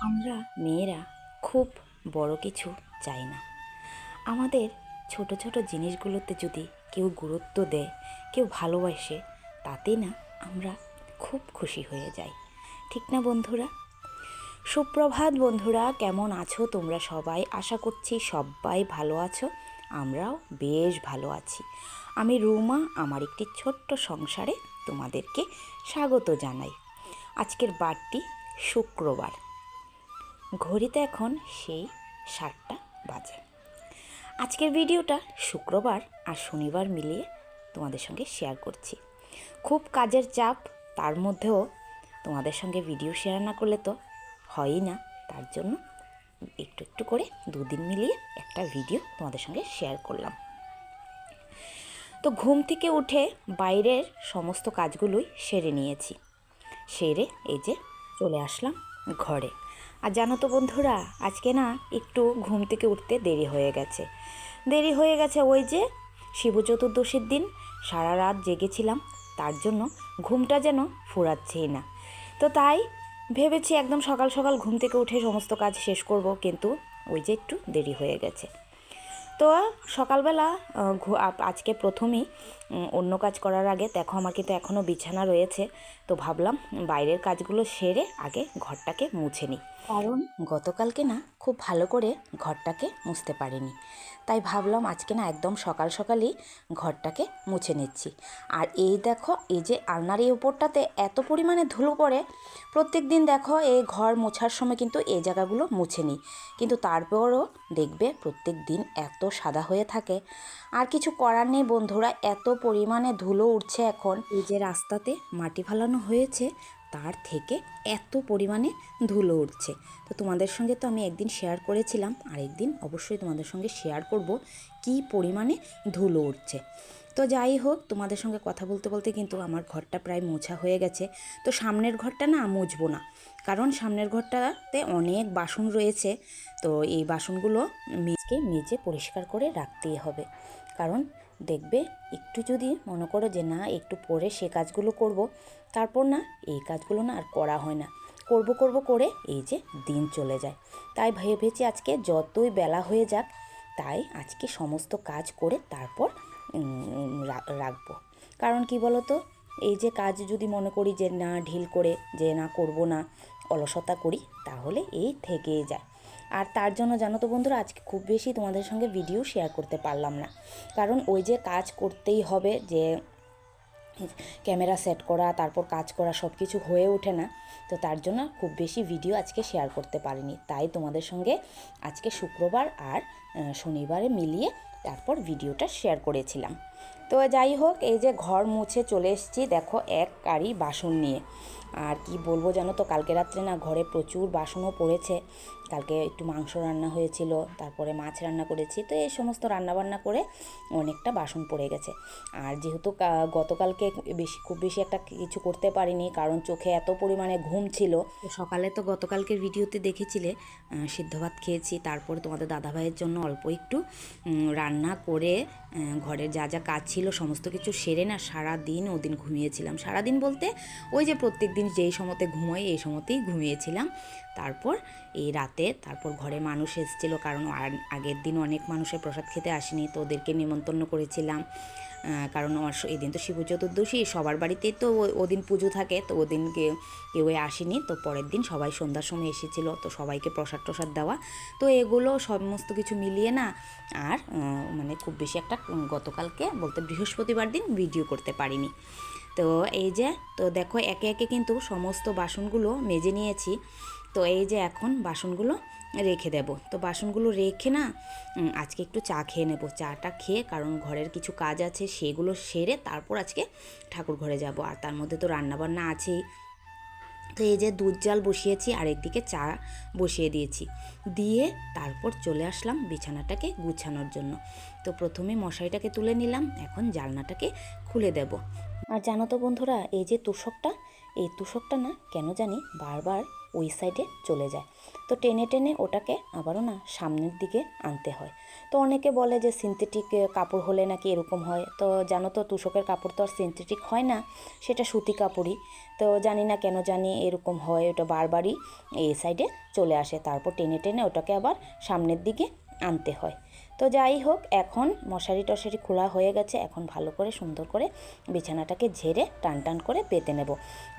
আমরা মেয়েরা খুব বড় কিছু চাই না। আমাদের ছোট ছোট জিনিসগুলোতে যদি কেউ গুরুত্ব দেয়, কেউ ভালোবাসে, তাতেই না আমরা খুব খুশি হয়ে যাই। ঠিক না বন্ধুরা? সুপ্রভাত বন্ধুরা, কেমন আছো তোমরা সবাই? আশা করছি সবাই ভালো আছো। আমরাও বেশ ভালো আছি। আমি রুমা, আমার একটি ছোট্ট সংসারে তোমাদেরকে স্বাগত জানাই। আজকের বারটি শুক্রবার, ঘড়িতে এখন সেই 7টা বাজে। আজকের ভিডিওটা শুক্রবার আর শনিবার মিলিয়ে তোমাদের সঙ্গে শেয়ার করছি। খুব কাজের চাপ, তার মধ্যেও তোমাদের সঙ্গে ভিডিও শেয়ার না করলে তো হয়ই না। তার জন্য একটু একটু করে দুদিন মিলিয়ে একটা ভিডিও তোমাদের সঙ্গে শেয়ার করলাম। তো ঘুম থেকে উঠে বাইরের সমস্ত কাজগুলোই সেরে নিয়েছি। সেরে এই যে চলে আসলাম ঘরে। আর জানো তো বন্ধুরা, আজকে না একটু ঘুম থেকে উঠতে দেরি হয়ে গেছে ওই যে শিব চতুর্দশীর দিন সারা রাত জেগেছিলাম, তার জন্য ঘুমটা যেন ফুরাচ্ছেই না। তো তাই ভেবেছি একদম সকাল সকাল ঘুম থেকে উঠে সমস্ত কাজ শেষ করব, কিন্তু ওই যে একটু দেরি হয়ে গেছে। তো সকালবেলা আজকে প্রথমেই অন্য কাজ করার আগে দেখো আমার কিন্তু এখনও বিছানা রয়েছে। তো ভাবলাম বাইরের কাজগুলো সেরে আগে ঘরটাকে মুছে নিই, কারণ গতকালকে না খুব ভালো করে ঘরটাকে মুছতে পারিনি। তাই ভাবলাম আজকে না একদম সকাল সকালই ঘরটাকে মুছে নিচ্ছি। আর এই দেখো, এই যে আলনার এই ওপরটাতে এত পরিমাণে ধুলো পড়ে, প্রত্যেক দিন দেখো এই ঘর মোছার সময় কিন্তু এই জায়গাগুলো মুছে নিই, কিন্তু তারপরও দেখবে প্রত্যেক দিন এত সাদা হয়ে থাকে। আর কিছু করার নেই বন্ধুরা, এত পরিমাণে ধুলো উঠছে এখন। এই যে রাস্তাতে মাটি ফেলানো হয়েছে, তার থেকে এত পরিমাণে ধুলো উঠছে। তো তোমাদের সঙ্গে তো আমি একদিন শেয়ার করেছিলাম, আর একদিন অবশ্যই তোমাদের সঙ্গে শেয়ার করব কি পরিমাণে ধুলো উঠছে। তো যাই হোক, তোমাদের সঙ্গে কথা বলতে বলতে কিন্তু আমার ঘরটা প্রায় মোছা হয়ে গেছে। তো সামনের ঘরটা না মুছবো না, কারণ সামনের ঘরটাতে অনেক বাসন রয়েছে। তো এই বাসনগুলো মেজে পরিষ্কার করে রাখতেই হবে। কারণ দেখবে একটু যদি মনে করো যে না একটু পরে সে কাজগুলো করব, তারপর না এই কাজগুলো না আর করা হয় না। করব করে এই যে দিন চলে যায়। তাই ভেবেছি আজকে যতই বেলা হয়ে যাক, তাই আজকে সমস্ত কাজ করে তারপর রাখবো। কারণ কি বলো তো, এই যে কাজ যদি মনে করি যে না ঢিল করে যে না করব না, অলসতা করি, তাহলে এই থেকেই যায়। আর তার জন্য জানো তো বন্ধুরা, আজকে খুব বেশি তোমাদের সঙ্গে ভিডিও শেয়ার করতে পারলাম না, কারণ ওই যে কাজ করতেই হবে, যে ক্যামেরা সেট করা তারপর কাজ করা সব কিছু হয়ে ওঠে না। তো তার জন্য খুব বেশি ভিডিও আজকে শেয়ার করতে পারিনি। তাই তোমাদের সঙ্গে আজকে শুক্রবার আর শনিবারে মিলিয়ে তারপর ভিডিওটা শেয়ার করেছিলাম। তো যাই হোক, এই যে ঘর মুছে চলে এসেছি দেখো এক কাঁড়ি বাসন নিয়ে। আর কি বলবো জানো তো, কালকে রাত্রে না ঘরে প্রচুর বাসনও পড়েছে। কালকে একটু মাংস রান্না হয়েছিল, তারপরে মাছ রান্না করেছি, তো এই সমস্ত রান্নাবান্না করে অনেকটা বাসন পড়ে গেছে। আর যেহেতু গতকালকে খুব বেশি একটা কিছু করতে পারিনি, কারণ চোখে এত পরিমাণে ঘুম ছিল। তো সকালে তো গতকালকের ভিডিওতে দেখেছিলে সিদ্ধ ভাত খেয়েছি, তারপরে তোমাদের দাদাভাইয়ের জন্য অল্প একটু রান্না করে ঘরের যা যা কাজ ছিল সমস্ত কিছু সেরে না সারাদিন ওদিন ঘুমিয়েছিলাম। সারাদিন বলতে ওই যে প্রত্যেক দিন যেই সময়তে ঘুমোই এই সময়তেই ঘুমিয়েছিলাম। তারপর এই রাতে তারপর ঘরে মানুষ এসেছিল, কারণ আগের দিন অনেক মানুষের প্রসাদ খেতে আসেনি, তো ওদেরকে নিমন্ত্রণ করেছিলাম। কারণ এই দিন তো শিব চতুর্দশী, সবার বাড়িতেই তো ওদিন পুজো থাকে, তো ওদিন কেউ আসেনি। তো পরের দিন সবাই সন্ধ্যার সময় এসেছিলো, তো সবাইকে প্রসাদ দেওয়া। তো এগুলো সমস্ত কিছু মিলিয়ে না আর মানে খুব বেশি একটা গতকালকে বলতে বৃহস্পতিবার দিন ভিডিও করতে পারিনি। তো এই যে তো দেখো একে একে কিন্তু সমস্ত বাসনগুলো মেজে নিয়েছি। তো এই যে এখন বাসনগুলো রেখে দেব। তো বাসনগুলো রেখে না আজকে একটু চা খেয়ে নেব। চাটা খেয়ে, কারণ ঘরের কিছু কাজ আছে সেগুলো সেরে তারপর আজকে ঠাকুর ঘরে যাব। আর তার মধ্যে তো রান্নাবান্না আছেই। তো এই যে দুধ জাল বসিয়েছি আর একদিকে চা বসিয়ে দিয়েছি, দিয়ে তারপর চলে আসলাম বিছানাটাকে গুছানোর জন্য। তো প্রথমে মশারিটাকে তুলে নিলাম, এখন জানলাটাকে খুলে দেব। আর জানো তো বন্ধুরা, এই যে তোষকটা না কেন জানি বারবার ওই সাইডে চলে যায়। তো টেনে টেনে ওটাকে আবারও না সামনের দিকে আনতে হয়। তো অনেকে বলে যে সিনথেটিক কাপড় হলে নাকি এরকম হয়। তো জানো তো তোশকের কাপড় তো আর সিনথেটিক হয় না, সেটা সুতি কাপড়ই। তো জানি না কেন জানি এরকম হয়, ওটা বারবারই এই সাইডে চলে আসে, তারপর টেনে টেনে ওটাকে আবার সামনের দিকে আনতে হয়। তো যাই হোক, এখন মশারি টশারি খোলা হয়ে গেছে, এখন ভালো করে সুন্দর করে বিছানাটাকে ঝেড়ে টান টান করে পেতে নেব।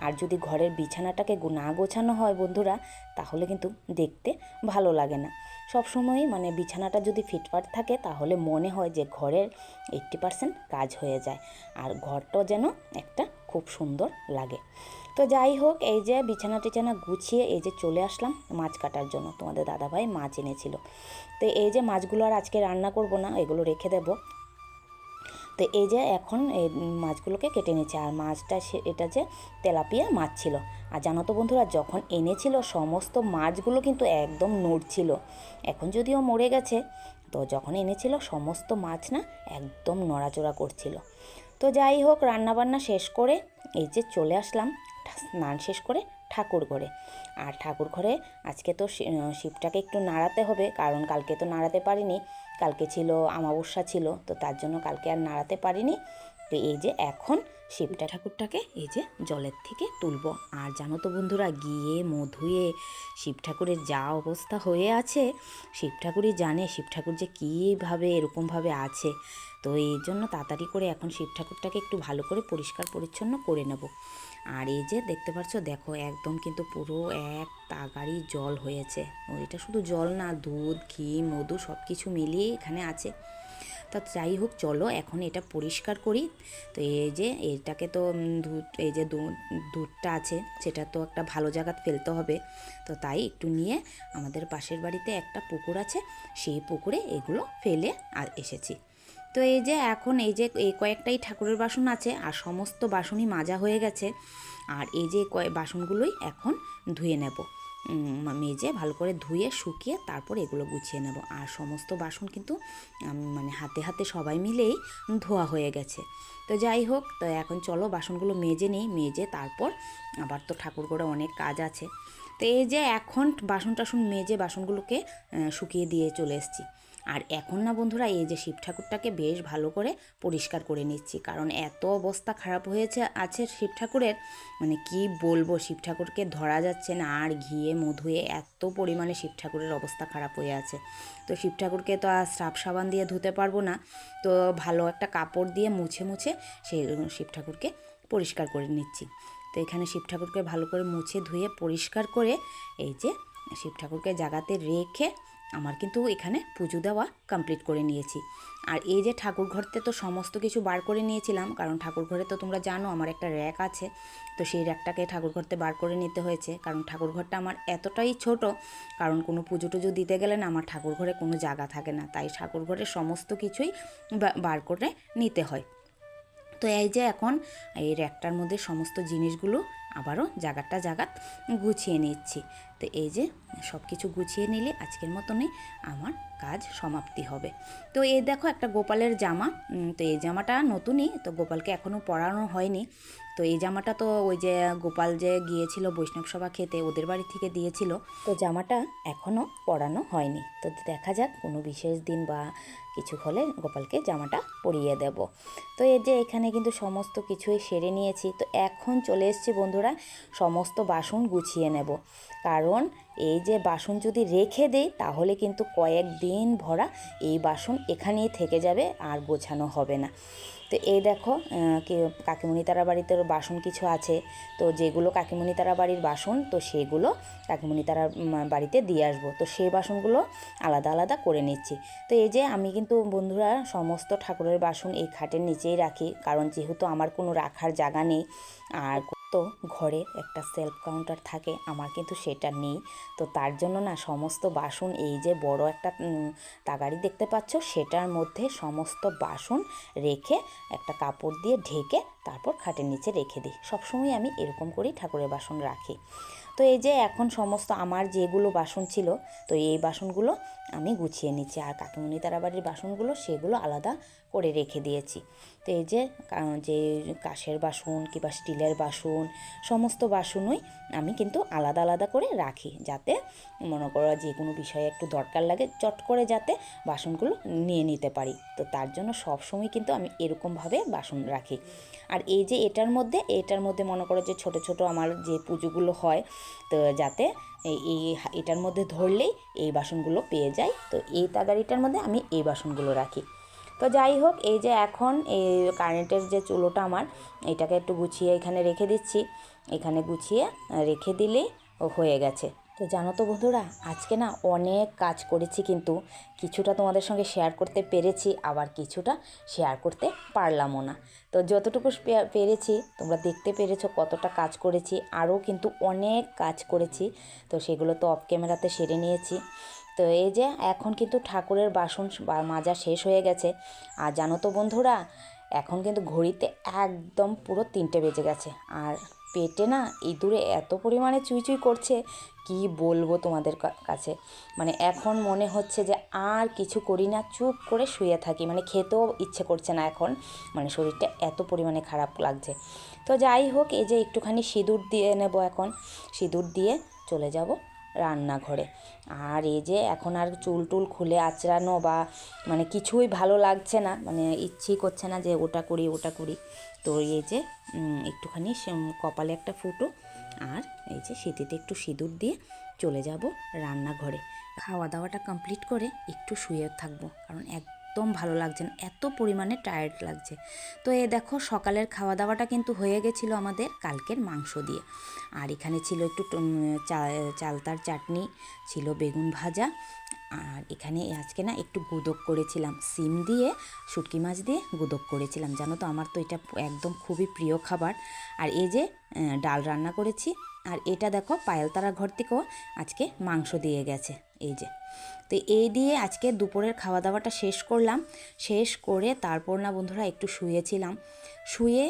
আর যদি ঘরের বিছানাটাকে না গোছানো হয় বন্ধুরা, তাহলে কিন্তু দেখতে ভালো লাগে না। সবসময়ই মানে বিছানাটা যদি ফিটফাট থাকে তাহলে মনে হয় যে ঘরের 80% কাজ হয়ে যায়, আর ঘরটাও যেন একটা খুব সুন্দর লাগে। তো যাই হোক, এই যে বিছানা টিছানা গুছিয়ে এই যে চলে আসলাম মাছ কাটার জন্য। তোমাদের দাদাভাই মাছ এনেছিল। তো এই যে মাছগুলো আর আজকে রান্না করব না, এগুলো রেখে দেব। তো এই যে এখন এই মাছগুলোকে কেটে নিচ্ছে। আর মাছটা এটা যে তেলাপিয়া মাছ ছিল। আর জানো তো বন্ধুরা, যখন এনেছিল সমস্ত মাছগুলো কিন্তু একদম নড়ছিল। এখন যদিও মরে গেছে, তো যখন এনেছিল সমস্ত মাছ না একদম নড়াচড়া করছিল। তো যাই হোক, রান্নাবান্না শেষ করে এই যে চলে আসলাম স্নান শেষ করে ঠাকুর ঘরে। আর ঠাকুর ঘরে আজকে তো শিবটাকে একটু নাড়াতে হবে, কারণ কালকে তো নাড়াতে পারিনি। কালকে ছিল আমাবস্যা ছিল, তো তার জন্য কালকে আর নাড়াতে পারিনি। তো এই যে এখন শিবটা ঠাকুরটাকে এই যে জলের থেকে তুলবো। আর জানো তো বন্ধুরা, গিয়ে মধুয়ে শিব ঠাকুরের যা অবস্থা হয়ে আছে, শিব ঠাকুরই জানে শিব ঠাকুর যে কীভাবে এরকমভাবে আছে। তো এই জন্য তাড়াতাড়ি করে এখন শিব ঠাকুরটাকে একটু ভালো করে পরিষ্কার পরিচ্ছন্ন করে নেব। আর এই যে দেখতে পাচ্ছ, দেখো একদম কিন্তু পুরো এক তাগাড়ি জল হয়েছে। ও এটা শুধু জল না, দুধ ঘি মধু সব কিছু মিলিয়ে এখানে আছে। তা যাই হোক, চলো এখন এটা পরিষ্কার করি। তো এই যে এটাকে তো দুধ, এই যে দুধটা আছে সেটা তো একটা ভালো জায়গায় ফেলতে হবে। তো তাই একটু নিয়ে আমাদের পাশের বাড়িতে একটা পুকুর আছে, সেই পুকুরে এগুলো ফেলে আর এসেছি। তো এই যে এখন এই যে এই কয়েকটাই ঠাকুরের বাসন আছে, আর সমস্ত বাসনই মাজা হয়ে গেছে। আর এই যে বাসনগুলোই এখন ধুয়ে নেব, মেজে ভালো করে ধুয়ে শুকিয়ে তারপর এগুলো গুছিয়ে নেব। আর সমস্ত বাসন কিন্তু মানে হাতে হাতে সবাই মিলেই ধোয়া হয়ে গেছে। তো যাই হোক, তো এখন চলো বাসনগুলো মেজে নিই, মেজে তারপর আবার তো ঠাকুর ঘরে অনেক কাজ আছে। তো এই যে এখন বাসন টাসন মেজে বাসনগুলোকে শুকিয়ে দিয়ে চলে এসেছি। আর এখন না বন্ধুরা, এই যে শিব ঠাকুরটাকে বেশ ভালো করে পরিষ্কার করে নিচ্ছি, কারণ এত অবস্থা খারাপ হয়েছে আছে শিব ঠাকুরের, মানে কি বলবো, শিব ঠাকুরকে ধরা যাচ্ছে না। আর ঘিয়ে মধুয়ে এত পরিমাণে শিব ঠাকুরের অবস্থা খারাপ হয়ে আছে। তো শিব ঠাকুরকে তো আর সার্ফ সাবান দিয়ে ধুতে পারবো না, তো ভালো একটা কাপড় দিয়ে মুছে মুছে সেই শিব ঠাকুরকে পরিষ্কার করে নিচ্ছি। তো এখানে শিব ঠাকুরকে ভালো করে মুছে ধুয়ে পরিষ্কার করে এই যে শিব ঠাকুরকে জায়গাতে রেখে আমার কিন্তু এখানে পুজো দেওয়া কমপ্লিট করে নিয়েছি। আর এই যে ঠাকুর ঘরতে তো সমস্ত কিছু বার করে নিয়েছিলাম, কারণ ঠাকুর ঘরে তো তোমরা জানো আমার একটা র্যাক আছে। তো সেই র্যাকটাকে ঠাকুর ঘরতে বার করে নিতে হয়েছে, কারণ ঠাকুর ঘরটা আমার এতটাই ছোট, কারণ কোনো পুজো টুজো দিতে গেলে না আমার ঠাকুর ঘরে কোনো জায়গা থাকে না, তাই ঠাকুর ঘরের সমস্ত কিছুই বার করে নিতে হয়। তো এই যে এখন এই র্যাকটার মধ্যে সমস্ত জিনিসগুলো আবারও জায়গাটা গুছিয়ে নিচ্ছি। তো এই যে সব কিছু গুছিয়ে নিলে আজকের মতনই আমার কাজ সমাপ্তি হবে। তো এই দেখো একটা গোপালের জামা, তো এই জামাটা নতুনই, তো গোপালকে এখনও পরানো হয়নি। তো এই জামাটা তো ওই যে গোপাল যে গিয়েছিল বৈষ্ণব সভা খেতে, ওদের বাড়ি থেকে দিয়েছিল। তো জামাটা এখনও পরানো হয়নি। তো দেখা যাক কোনো বিশেষ দিন বা কিছু হলে গোপালকে জামাটা পরিয়ে দেব। তো এই যে এখানে কিন্তু সমস্ত কিছুই সেরে নিয়েছি। তো এখন চলে এসেছি বন্ধুরা সমস্ত বাসন গুছিয়ে নেব, কারণ এই যে বাসন যদি রেখে দেই তাহলে কিন্তু কয়েকদিন ভরা এই বাসন এখানেই থেকে যাবে, আর গোছানো হবে না। তো এই দেখো কাকিমণি তারা বাড়িতে বাসন কিছু আছে, তো যেগুলো কাকিমণি তারা বাড়ির বাসন, তো সেগুলো কাকিমণি তারা বাড়িতে দিয়ে আসবো। তো সেই বাসনগুলো আলাদা আলাদা করে নিচ্ছি। তো এই যে আমি কিন্তু বন্ধুরা সমস্ত ঠাকুরের বাসন এই খাটের নিচেই রাখি, কারণ যেহেতু আমার কোনো রাখার জায়গা নেই। আর তো ঘরে একটা সেলফ কাউন্টার থাকে, আমার কিন্তু সেটা নেই। তো তার জন্য না সমস্ত বাসন এই যে বড় একটা তাগাড়ি দেখতে পাচ্ছ, সেটার মধ্যে সমস্ত বাসন রেখে একটা কাপড় দিয়ে ঢেকে তারপর খাটের নিচে রেখে দিই। সবসময় আমি এরকম করেই ঠাকুরের বাসন রাখি। তো এই যে এখন সমস্ত আমার যেগুলো বাসন ছিল, তো এই বাসনগুলো আমি গুছিয়ে নিচ্ছি, আর কাকিমণি তারা বাড়ির বাসনগুলো সেগুলো আলাদা করে রেখে দিয়েছি। তো এই যে যে কাঁচের বাসন কিংবা স্টিলের বাসন, সমস্ত বাসনই আমি কিন্তু আলাদা আলাদা করে রাখি, যাতে মনে করো যে কোনো বিষয়ে একটু দরকার লাগে চট করে যাতে বাসনগুলো নিয়ে নিতে পারি। তো তার জন্য সবসময় কিন্তু আমি এরকমভাবে বাসন রাখি। আর এই যে এটার মধ্যে মনে করো যে ছোট ছোট আমার যে পুজোগুলো হয়, তো যাতে এটার মধ্যে ধরলেই এই বাসনগুলো পেয়ে যায়, তো এই তাগাড়িটার মধ্যে আমি এই বাসনগুলো রাখি। তো যাই হোক, এই যে এখন এই কারেন্টের যে চুলোটা আমার, এটাকে একটু গুছিয়ে এখানে রেখে দিচ্ছি। এখানে গুছিয়ে রেখে দিলেই হয়ে গেছে। তো জানো তো বন্ধুরা, আজকে না অনেক কাজ করেছি, কিন্তু কিছুটা তোমাদের সঙ্গে শেয়ার করতে পেরেছি, আবার কিছুটা শেয়ার করতে পারলামও না। তো যতটুকু পেরেছি তোমরা দেখতে পেরেছো কতটা কাজ করেছি, আরও কিন্তু অনেক কাজ করেছি, তো সেগুলো তো অফ ক্যামেরাতে সেরে নিয়েছি। তো এই যে এখন কিন্তু ঠাকুরের বাসন মাজা শেষ হয়ে গেছে। আর জানো তো বন্ধুরা, এখন কিন্তু ঘড়িতে একদম পুরো 3টে বেজে গেছে, আর পেটে না ইঁদুরে এত পরিমাণে চুই করছে, কি বলবো তোমাদের কাছে। মানে এখন মনে হচ্ছে যে আর কিছু করি না, চুপ করে শুয়ে থাকি, মানে খেতেও ইচ্ছে করছে না এখন, মানে শরীরটা এত পরিমাণে খারাপ লাগছে। তো যাই হোক, এই যে একটুখানি সিঁদুর দিয়ে নেব, এখন সিঁদুর দিয়ে চলে যাব রান্নাঘরে। আর এই যে এখন আর চুল টুল খুলে আঁচড়ানো বা মানে কিছুই ভালো লাগছে না, মানে ইচ্ছেই করছে না যে ওটা করি ওটা করি। তো এই যে একটুখানি কপালে একটা ফুটো, আর এই যে সিঁথিতে একটু সিঁদুর দিয়ে চলে যাব রান্নাঘরে। খাওয়া দাওয়াটা কমপ্লিট করে একটু শুয়ে থাকবো, কারণ একদম ভালো লাগছে না, এত পরিমাণে টায়ার্ড লাগছে। তো এই দেখো, সকালের খাওয়া দাওয়াটা কিন্তু হয়ে গেছিলো আমাদের কালকের মাংস দিয়ে। আর এখানে ছিল একটু চালতার চাটনি, ছিল বেগুন ভাজা, আর এখানে আজকে না একটু গুদক করেছিলাম, সিম দিয়ে শুটকি মাছ দিয়ে গুদক করেছিলাম। জানো তো আমার তো এটা একদম খুবই প্রিয় খাবার। আর এই যে ডাল রান্না করেছি, আর এটা দেখো পায়েলতারা ঘর থেকেও আজকে মাংস দিয়ে গেছে, এই যে। তো এই দিয়ে আজকে দুপুরের খাওয়া দাওয়াটা শেষ করলাম। শেষ করে তারপর না বন্ধুরা একটু শুয়েছিলাম। শুয়ে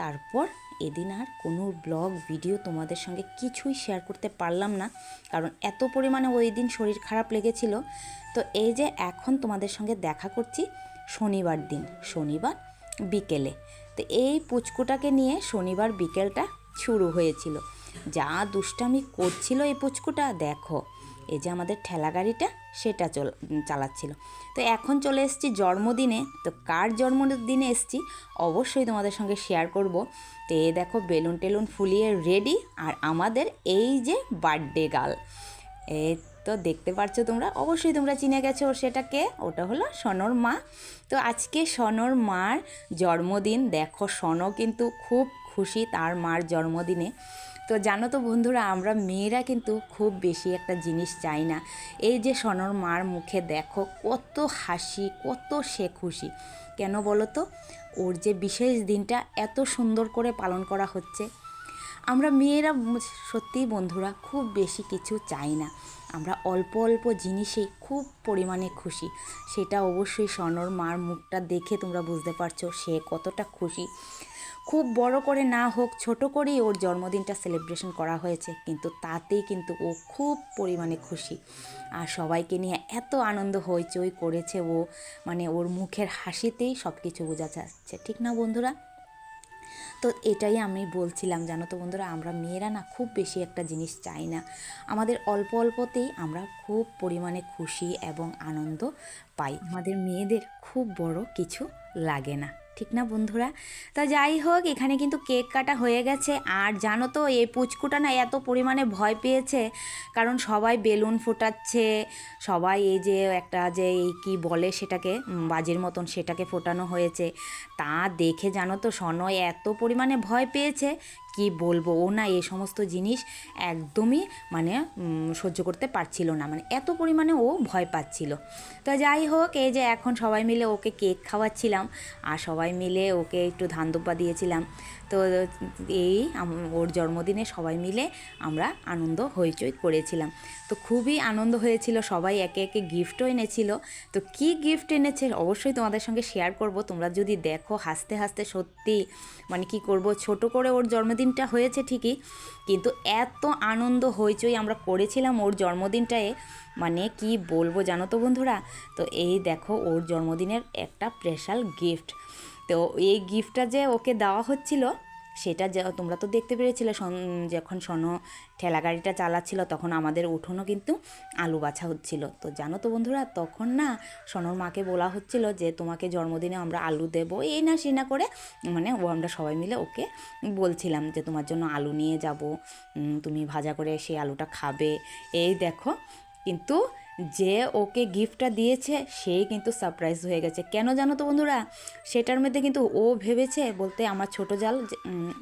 তারপর এদিন আর কোনো ব্লগ ভিডিও তোমাদের সঙ্গে কিছুই শেয়ার করতে পারলাম না, কারণ এত পরিমাণে ওই দিন শরীর খারাপ লেগেছিল। তো এই যে এখন তোমাদের সঙ্গে দেখা করছি শনিবার দিন, শনিবার বিকেলে। তো এই পুচকুটাকে নিয়ে শনিবার বিকেলটা শুরু হয়েছিল। যা দুষ্টামি করছিল এই পুচকুটা, দেখো এই যে আমাদের ঠেলা গাড়িটা সেটা চালাচ্ছিল। তো এখন চলে এসেছি জন্মদিনে। তো কার জন্মদিনে এসেছি অবশ্যই তোমাদের সঙ্গে শেয়ার করব। তো এই দেখো বেলুন টেলুন ফুলিয়ে রেডি, আর আমাদের এই যে বার্থডে গার্ল, এই তো দেখতে পাচ্ছ তোমরা, অবশ্যই তোমরা চিনে গেছো সেটাকে, ওটা হলো সনর মা। তো আজকে সনর মার জন্মদিন। দেখো সনও কিন্তু খুব খুশি তার মার জন্মদিনে। তো জানো তো বন্ধুরা, আমরা মেয়েরা কিন্তু খুব বেশি একটা জিনিস চাই না। এই যে সনর মার মুখে দেখো কত হাসি, কত সে খুশি। কেন বলো তো, ওর যে বিশেষ দিনটা এত সুন্দর করে পালন করা হচ্ছে। আমরা মেয়েরা সত্যিই বন্ধুরা খুব বেশি কিছু চাই না, আমরা অল্প অল্প জিনিসেই খুব পরিমাণে খুশি। সেটা অবশ্যই সনর মার মুখটা দেখে তোমরা বুঝতে পারছো সে কতটা খুশি। খুব বড় করে না হোক, ছোট করেই ওর জন্মদিনটা সেলিব্রেশন করা হয়েছে, কিন্তু তাতেই কিন্তু ও খুব পরিমাণে খুশি। আর সবাইকে নিয়ে এত আনন্দ হইচই করেছে ও, মানে ওর মুখের হাসিতেই সব কিছু বোঝা যাচ্ছে, ঠিক না বন্ধুরা? তো এটাই আমি বলছিলাম, জানো তো বন্ধুরা, আমরা মেয়েরা না খুব বেশি একটা জিনিস চাই না, আমাদের অল্প অল্পতেই আমরা খুব পরিমাণে খুশি এবং আনন্দ পাই। আমাদের মেয়েদের খুব বড় কিছু লাগে না, ঠিক না বন্ধুরা? তা যাই হোক, এখানে কিন্তু কেক কাটা হয়ে গেছে। আর জানো তো এই পুচকুটা না এত পরিমাণে ভয় পেয়েছে, কারণ সবাই বেলুন ফোটাচ্ছে, সবাই এই যে একটা যে এই কী বলে সেটাকে বাজির মতন সেটাকে ফোটানো হয়েছে, তা দেখে জানো তো সনয় এত পরিমাণে ভয় পেয়েছে, কি বলবো, ও না এই সমস্ত জিনিস একদমই মানে সহ্য করতে পারছিল না, মানে এত পরিমাণে ও ভয় পাচ্ছিল। তো যাই হোক, এই যে এখন সবাই মিলে ওকে কেক খাওয়াচ্ছিলাম আর সবাই মিলে ওকে একটু ধান দুব্বা দিয়েছিলাম। তো এই ওর জন্মদিনে সবাই মিলে আমরা আনন্দ হইচই করেছিলাম। তো খুবই আনন্দ হয়েছিল, সবাই একে একে গিফটও এনেছিল। তো কি গিফট এনেছে অবশ্যই তোমাদের সঙ্গে শেয়ার করব। তোমরা যদি দেখো হাসতে হাসতে সত্যি মানে কি করব, ছোট করে ওর জন্মদিনটা হয়েছে ঠিকই, কিন্তু এত আনন্দ হইচই আমরা করেছিলাম ওর জন্মদিনটায়, মানে কি বলবো জানো তো বন্ধুরা। তো এই দেখো ওর জন্মদিনের একটা স্পেশাল গিফট। তো এই গিফটটা যে ওকে দেওয়া হচ্ছিল সেটা তোমরা তো দেখতে পেরেছিলে, যখন সনো ঠেলা গাড়িটা চালাচ্ছিল তখন আমাদের উঠোনও কিন্তু আলু বাছা হচ্ছিল। তো জানো তো বন্ধুরা, তখন না সনোর মাকে বলা হচ্ছিল যে তোমাকে জন্মদিনে আমরা আলু দেবো, এই না সে না করে মানে আমরা সবাই মিলে ওকে বলছিলাম যে তোমার জন্য আলু নিয়ে যাব, তুমি ভাজা করে সেই আলুটা খাবে। এই দেখো, কিন্তু যে ওকে গিফটটা দিয়েছে সেই কিন্তু সারপ্রাইজ হয়ে গেছে। কেন জানো তো বন্ধুরা, সেটার মধ্যে কিন্তু ও ভেবেছে, বলতে আমার ছোটো জাল,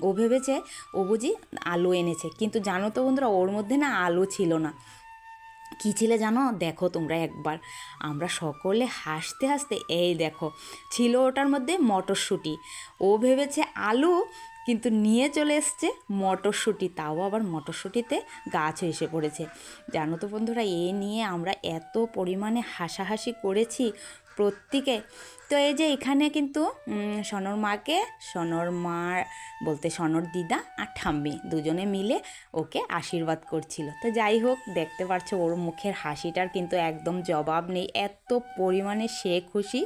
ও ভেবেছে ও বুঝি আলু এনেছে, কিন্তু জানো তো বন্ধুরা ওর মধ্যে না আলু ছিল না। কী ছিল জানো, দেখো তোমরা একবার, আমরা সকলে হাসতে হাসতে এই দেখো ছিল ওটার মধ্যে মটরশুঁটি। ও ভেবেছে আলু, কিন্তু নিয়ে চলে এসছে মটরশুঁটি, তাও আবার মটরশুঁটিতে গাছ এসে পড়েছে। জানো তো বন্ধুরা, এ নিয়ে আমরা এত পরিমাণে হাসাহাসি করেছি প্রত্যেকে। তো এই যে এখানে কিন্তু সনর মাকে, সনর মার বলতে সনর দিদা আর ঠাম্মি দুজনে মিলে ওকে আশীর্বাদ করছিল। তো যাই হোক, দেখতে পাচ্ছ ওর মুখের হাসিটার কিন্তু একদম জবাব নেই, এত পরিমাণে সে খুশি।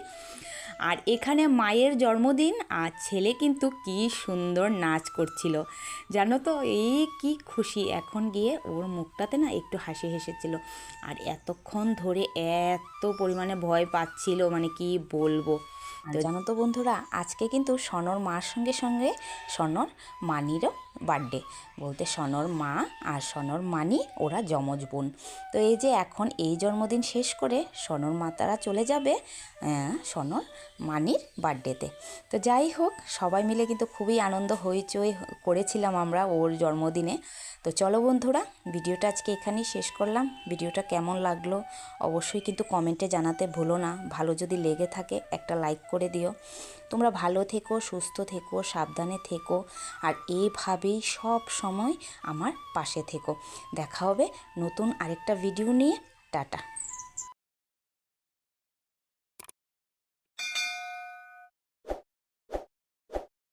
আর এখানে মায়ের জন্মদিন আর ছেলে কিন্তু কি সুন্দর নাচ করছিল জানো তো, এই কি খুশি। এখন গিয়ে ওর মুখটাতে না একটু হাসি হেসেছিল, আর এতক্ষণ ধরে এত পরিমাণে ভয় পাচ্ছিল মানে কি বলবো। তো জানো তো বন্ধুরা, আজকে কিন্তু সনর মার সঙ্গে সঙ্গে সনর মানিরও বার্থডে, বলতে সনর মা আর সনর মানি ওরা যমজ বোন। তো এই যে এখন এই জন্মদিন শেষ করে সনর মাতারা চলে যাবে সনর মানির বার্থডেতে। তো যাই হোক, সবাই মিলে কিন্তু খুবই আনন্দ হইচই করেছিলাম আমরা ওর জন্মদিনে। তো চলো বন্ধুরা, ভিডিওটা আজকে এখানেই শেষ করলাম। ভিডিওটা কেমন লাগলো অবশ্যই কিন্তু কমেন্টে জানাতে ভুলো না। ভালো যদি লেগে থাকে একটা লাইক করে দিও। তোমরা ভালো থেকো, সুস্থ থেকো, সাবধানে থেকো, আর এইভাবেই সব সময় আমার পাশে থেকো। দেখা হবে নতুন আরেকটা ভিডিও নিয়ে। টাটা।